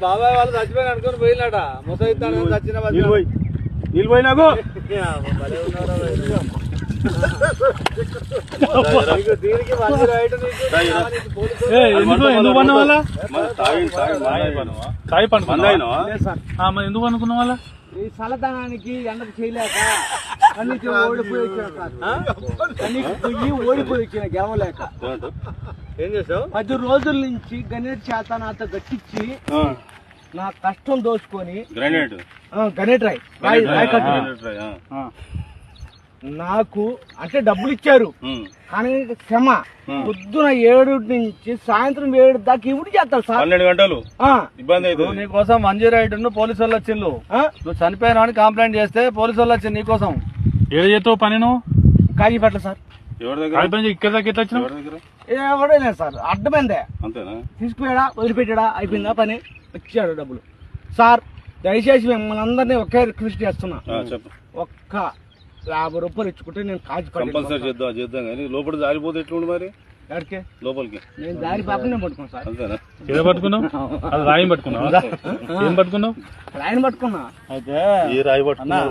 బాబాయ్ వాళ్ళు చచ్చిపోయిన అనుకుని పోయినాట ముసైతాను చచ్చిన నీళ్ళు పోయి నాకు ఎందుకు పన్న వాళ్ళ తాయి పండుకున్నా ఎందుకు అనుకున్న వాళ్ళ ఈ చల్లదనానికి ఎండకు చేయలేక కన్నీకి ఓడిపోయి వచ్చిన గెలవలేక ఏం చేసావు 10 రోజుల నుంచి గణేట్ చేత నాతో గట్టించి నా కష్టం దోచుకొని గణేట్ రాయ్ నాకు అంటే డబ్బులు ఇచ్చారు కానీ క్షమ పొద్దున 7 నుంచి సాయంత్రం 7 దాకా ఇవి చేస్తారు సార్ 12 గంటలు ఇబ్బంది అవుతుంది నీకోసం 108 పోలీసు వాళ్ళు వచ్చిండు నువ్వు చనిపోయినా అని కంప్లైంట్ చేస్తే పోలీసు వాళ్ళు వచ్చింది నీకోసం ఏడు చేస్తావు పని నువ్వు కాజీపేటలో సార్ ఇక్కడ దాకా ఎట్లా వచ్చినావు ఎవడే లేదు సార్ అడ్డమైందే అంతేనా తీసుకుపోయాడా వదిలిపెట్టాడా అయిపోయిందా పని వచ్చాడు డబ్బులు సార్ దయచేసి మిమ్మల్ని అందరినీ ఒకే రిక్వెస్ట్ చేస్తున్నా ఒక్క 50 రూపాయలు ఇచ్చుకుంటే నేను కంపల్సరీ చేద్దాం కానీ లోపల జారిపోతే ఎట్లుండి మరి ఎక్కడికి లోపలికి నేను దారి పాపనే పట్టుకున్నా సార్ అంతేనా ఏదో పట్టుకున్నావు అది రాయి పట్టుకున్నావు ఏం పట్టుకున్నావు రాయిని పట్టుకున్నా అయితే ఈ రాయి పట్టుకున్నా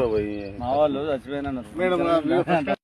మా వాళ్ళు చచ్చిపోయినా